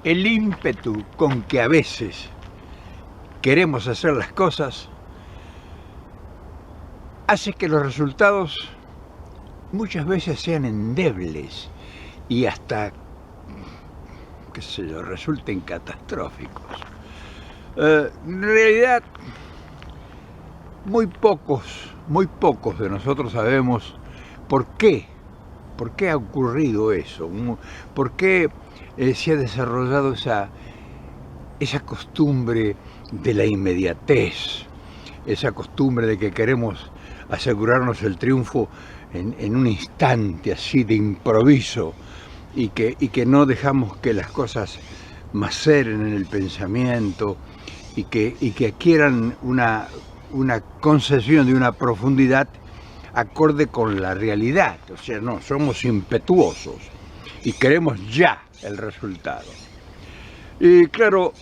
El ímpetu con que a veces queremos hacer las cosas hace que los resultados muchas veces sean endebles y hasta, qué sé yo, resulten catastróficos. En realidad, muy pocos de nosotros sabemos por qué ha ocurrido eso, por qué se ha desarrollado esa costumbre de la inmediatez, esa costumbre de que queremos asegurarnos el triunfo en un instante así de improviso y que no dejamos que las cosas maceren en el pensamiento y que adquieran una concesión de una profundidad acorde con la realidad. O sea, no, somos impetuosos y queremos ya el resultado. Y claro,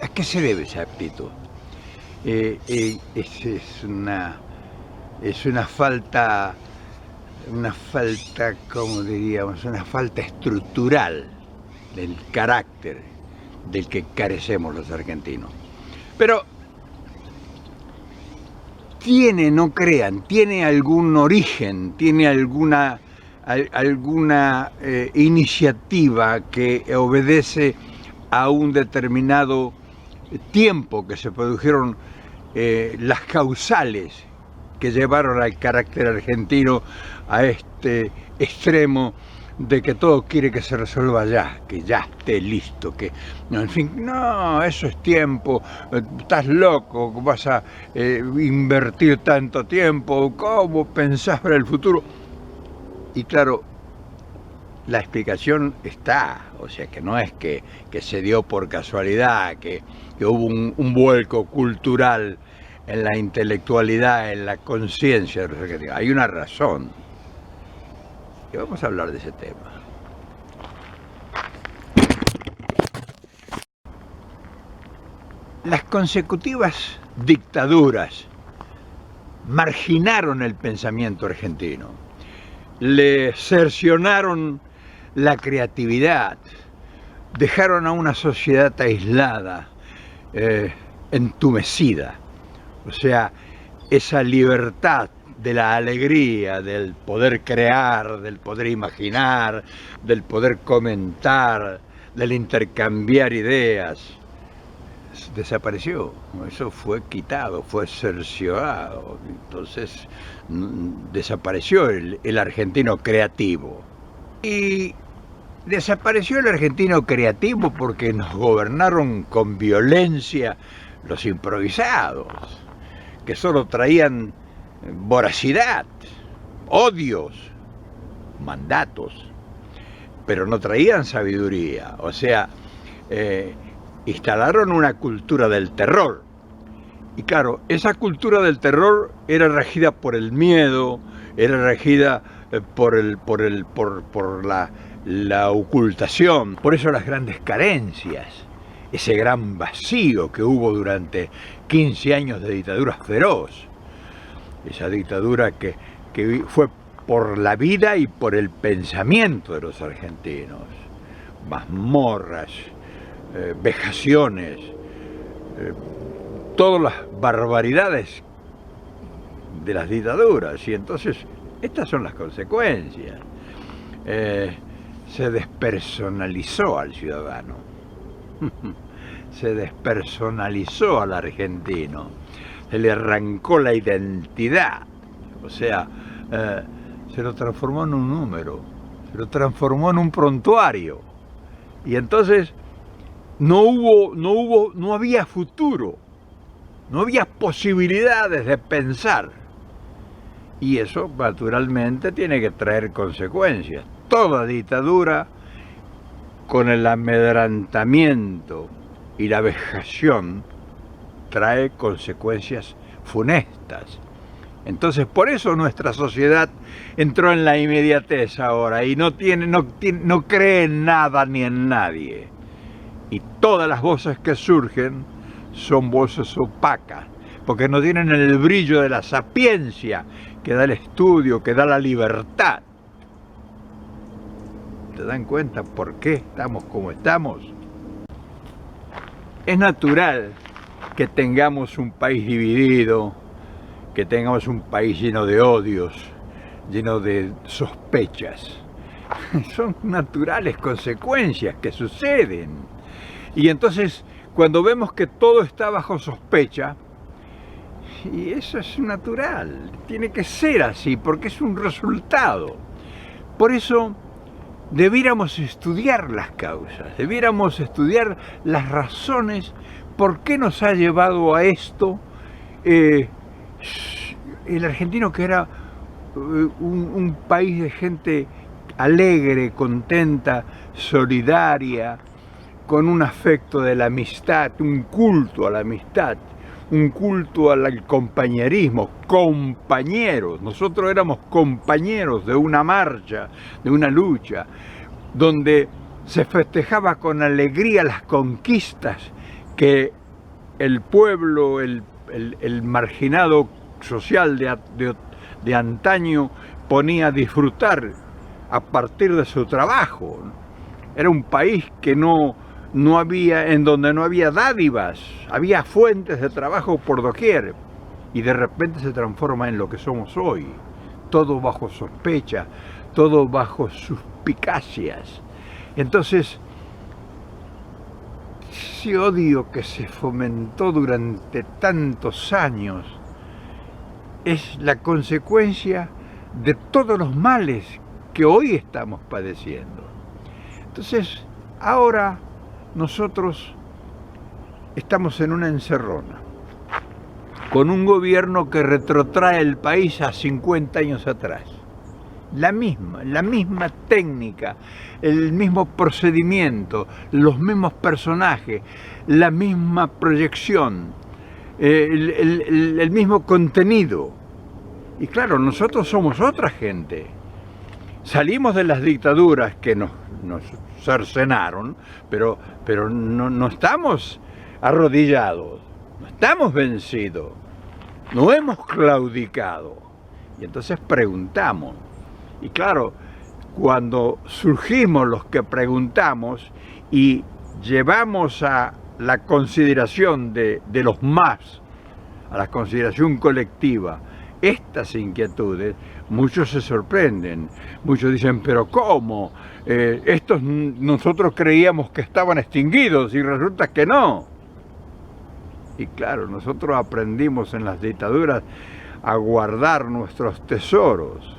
¿a qué se debe esa actitud? Es una falta, como diríamos, una falta estructural del carácter del que carecemos los argentinos. Pero no crean, tiene algún origen, tiene alguna iniciativa que obedece a un determinado tiempo que se produjeron las causales que llevaron al carácter argentino a este extremo de que todo quiere que se resuelva ya, que ya esté listo, que, en fin, no, eso es tiempo, estás loco, vas a invertir tanto tiempo, ¿cómo pensás para el futuro? Y claro, la explicación está, o sea, que no es que se dio por casualidad, que hubo un vuelco cultural en la intelectualidad, en la conciencia de los argentinos. Hay una razón. Y vamos a hablar de ese tema. Las consecutivas dictaduras marginaron el pensamiento argentino, le cercionaron la creatividad, dejaron a una sociedad aislada, entumecida. O sea, esa libertad de la alegría, del poder crear, del poder imaginar, del poder comentar, del intercambiar ideas, desapareció. Eso fue quitado, fue cerciorado. Entonces desapareció el argentino creativo. Y desapareció el argentino creativo porque nos gobernaron con violencia los improvisados, que solo traían voracidad, odios, mandatos, pero no traían sabiduría. O sea, instalaron una cultura del terror. Y claro, esa cultura del terror era regida por el miedo, era regida por la ocultación. Por eso las grandes carencias, ese gran vacío que hubo durante 15 años de dictadura feroz. Esa dictadura que fue por la vida y por el pensamiento de los argentinos. Mazmorras, vejaciones, todas las barbaridades de las dictaduras. Y entonces, estas son las consecuencias. Se despersonalizó al ciudadano, se despersonalizó al argentino, se le arrancó la identidad, o sea, se lo transformó en un número, se lo transformó en un prontuario, y entonces no había futuro, no había posibilidades de pensar, y eso naturalmente tiene que traer consecuencias. Toda dictadura, con el amedrantamiento y la vejación, trae consecuencias funestas. Entonces, por eso nuestra sociedad entró en la inmediatez ahora y no cree en nada ni en nadie. Y todas las voces que surgen son voces opacas, porque no tienen el brillo de la sapiencia que da el estudio, que da la libertad. ¿Se dan cuenta por qué estamos como estamos? Es natural que tengamos un país dividido, que tengamos un país lleno de odios, lleno de sospechas. Son naturales consecuencias que suceden. Y entonces, cuando vemos que todo está bajo sospecha, y eso es natural, tiene que ser así, porque es un resultado. Por eso, debiéramos estudiar las causas, debiéramos estudiar las razones por qué nos ha llevado a esto. El argentino, que era un país de gente alegre, contenta, solidaria, con un afecto de la amistad, un culto a la amistad, un culto al compañerismo, compañeros. Nosotros éramos compañeros de una marcha, de una lucha, donde se festejaba con alegría las conquistas que el pueblo, el marginado social de antaño ponía a disfrutar a partir de su trabajo. Era un país que no había, en donde no había dádivas, había fuentes de trabajo por doquier, y de repente se transforma en lo que somos hoy, todo bajo sospecha, todo bajo suspicacias. Entonces, ese odio que se fomentó durante tantos años es la consecuencia de todos los males que hoy estamos padeciendo. Entonces, ahora nosotros estamos en una encerrona, con un gobierno que retrotrae el país a 50 años atrás. La misma técnica, el mismo procedimiento, los mismos personajes, la misma proyección, el mismo contenido. Y claro, nosotros somos otra gente. Salimos de las dictaduras que nos cercenaron, pero no estamos arrodillados, no estamos vencidos, no hemos claudicado. Y entonces preguntamos. Y claro, cuando surgimos los que preguntamos y llevamos a la consideración de los más, a la consideración colectiva, estas inquietudes, muchos se sorprenden, muchos dicen, pero ¿cómo? Estos nosotros creíamos que estaban extinguidos y resulta que no. Y claro, nosotros aprendimos en las dictaduras a guardar nuestros tesoros.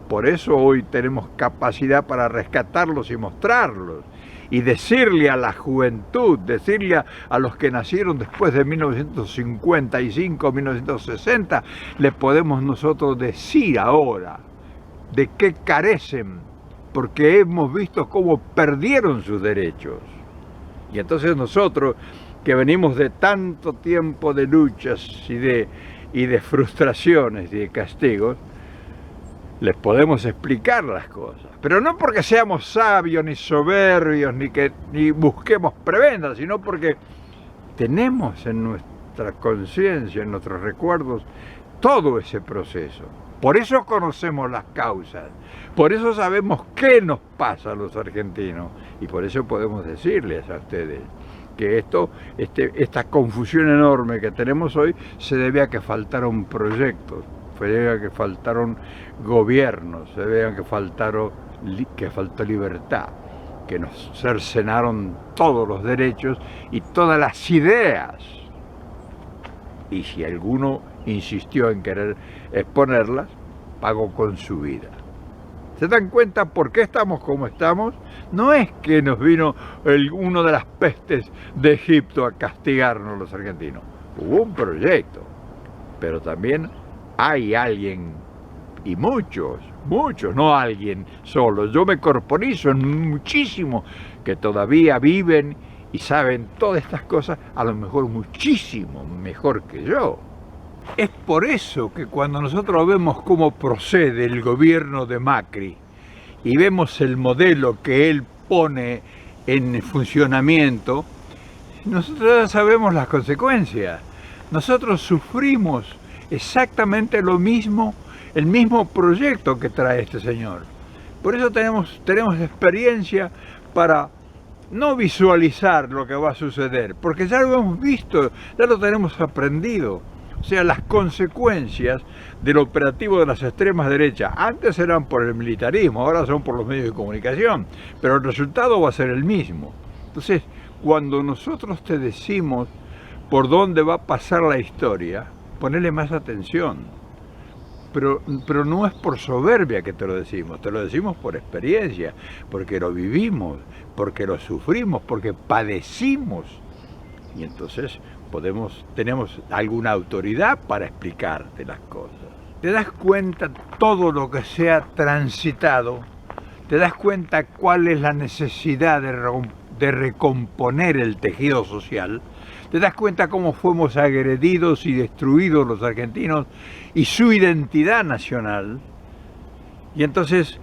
Por eso hoy tenemos capacidad para rescatarlos y mostrarlos. Y decirle a la juventud, decirle a los que nacieron después de 1955, 1960, les podemos nosotros decir ahora de qué carecen, porque hemos visto cómo perdieron sus derechos. Y entonces nosotros, que venimos de tanto tiempo de luchas y de frustraciones y de castigos, les podemos explicar las cosas, pero no porque seamos sabios ni soberbios ni busquemos prebendas, sino porque tenemos en nuestra conciencia, en nuestros recuerdos, todo ese proceso. Por eso conocemos las causas, por eso sabemos qué nos pasa a los argentinos, y por eso podemos decirles a ustedes que esta confusión enorme que tenemos hoy se debe a que faltaron proyectos, se debe a que faltaron gobiernos, se debe a que faltó libertad, que nos cercenaron todos los derechos y todas las ideas. Y si alguno insistió en querer exponerlas, pagó con su vida. ¿Se dan cuenta por qué estamos como estamos? No es que nos vino uno de las pestes de Egipto a castigarnos los argentinos. Hubo un proyecto, pero también hay alguien, y muchos, no alguien solo. Yo me corporizo en muchísimos que todavía viven y saben todas estas cosas, a lo mejor muchísimo mejor que yo. Es por eso que cuando nosotros vemos cómo procede el gobierno de Macri y vemos el modelo que él pone en funcionamiento, nosotros ya sabemos las consecuencias. Nosotros sufrimos exactamente lo mismo, el mismo proyecto que trae este señor. Por eso tenemos experiencia para no visualizar lo que va a suceder, porque ya lo hemos visto, ya lo tenemos aprendido. O sea, las consecuencias del operativo de las extremas derechas, antes eran por el militarismo, ahora son por los medios de comunicación, pero el resultado va a ser el mismo. Entonces, cuando nosotros te decimos por dónde va a pasar la historia, ponele más atención. Pero no es por soberbia que te lo decimos por experiencia, porque lo vivimos, porque lo sufrimos, porque padecimos. Y entonces tenemos alguna autoridad para explicarte las cosas. Te das cuenta todo lo que se ha transitado, te das cuenta cuál es la necesidad de recomponer el tejido social, te das cuenta cómo fuimos agredidos y destruidos los argentinos y su identidad nacional. Y entonces,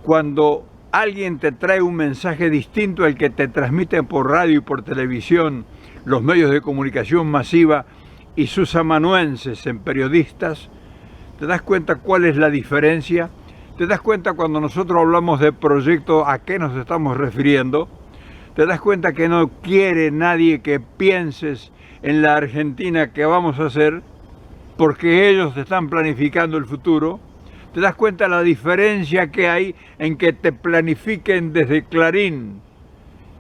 cuando alguien te trae un mensaje distinto al que te transmiten por radio y por televisión los medios de comunicación masiva y sus amanuenses en periodistas, te das cuenta cuál es la diferencia, te das cuenta cuando nosotros hablamos de proyecto a qué nos estamos refiriendo, te das cuenta que no quiere nadie que pienses en la Argentina que vamos a hacer, porque ellos están planificando el futuro. Te das cuenta la diferencia que hay en que te planifiquen desde Clarín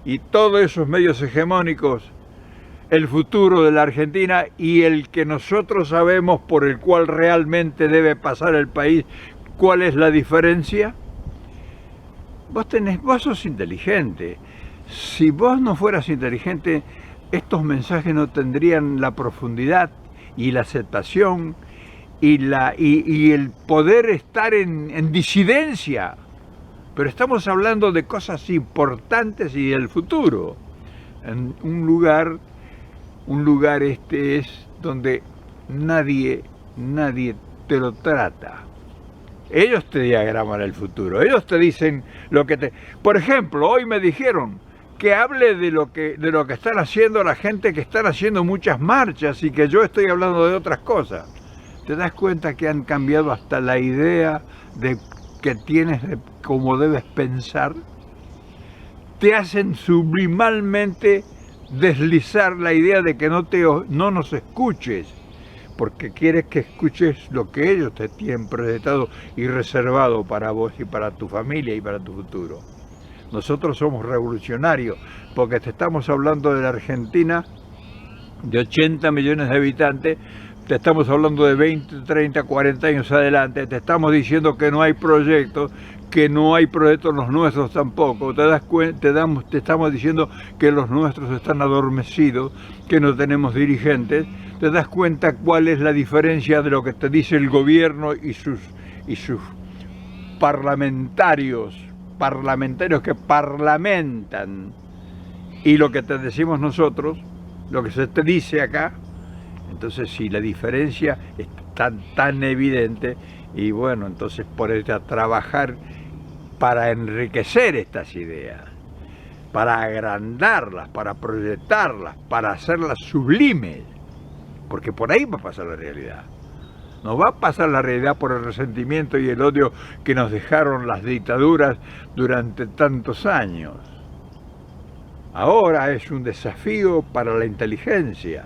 y todos esos medios hegemónicos el futuro de la Argentina y el que nosotros sabemos por el cual realmente debe pasar el país. ¿Cuál es la diferencia? Vos sos inteligente. Si vos no fueras inteligente, estos mensajes no tendrían la profundidad y la aceptación y el poder estar en disidencia. Pero estamos hablando de cosas importantes y del futuro. En un lugar este es donde nadie te lo trata. Ellos te diagraman el futuro, ellos te dicen lo que te... Por ejemplo, hoy me dijeron que hable de lo que están haciendo la gente, que están haciendo muchas marchas y que yo estoy hablando de otras cosas. ¿Te das cuenta que han cambiado hasta la idea de que tienes de cómo debes pensar? Te hacen sublimalmente deslizar la idea de que no nos escuches, porque quieres que escuches lo que ellos te tienen presentado y reservado para vos y para tu familia y para tu futuro. Nosotros somos revolucionarios, porque te estamos hablando de la Argentina de 80 millones de habitantes, te estamos hablando de 20, 30, 40 años adelante, te estamos diciendo que no hay proyectos, que no hay proyectos los nuestros tampoco, te estamos diciendo que los nuestros están adormecidos, que no tenemos dirigentes, te das cuenta cuál es la diferencia de lo que te dice el gobierno y sus parlamentarios que parlamentan, y lo que te decimos nosotros, lo que se te dice acá. Entonces, si la diferencia es tan evidente, y bueno, entonces ponerte a trabajar para enriquecer estas ideas, para agrandarlas, para proyectarlas, para hacerlas sublimes, porque por ahí va a pasar la realidad. No va a pasar la realidad por el resentimiento y el odio que nos dejaron las dictaduras durante tantos años. Ahora es un desafío para la inteligencia.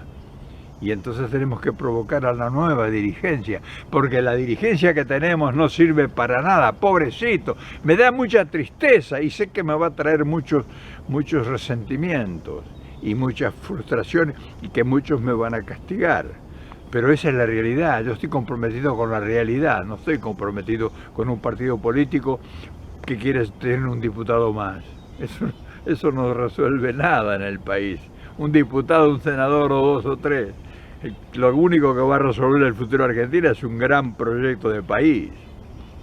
Y entonces tenemos que provocar a la nueva dirigencia, porque la dirigencia que tenemos no sirve para nada, pobrecito. Me da mucha tristeza y sé que me va a traer muchos resentimientos y muchas frustraciones y que muchos me van a castigar. Pero esa es la realidad, yo estoy comprometido con la realidad, no estoy comprometido con un partido político que quiere tener un diputado más. Eso no resuelve nada en el país. Un diputado, un senador o dos o tres. Lo único que va a resolver el futuro de Argentina es un gran proyecto de país.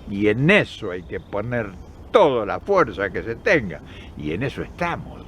Y en eso hay que poner toda la fuerza que se tenga. Y en eso estamos.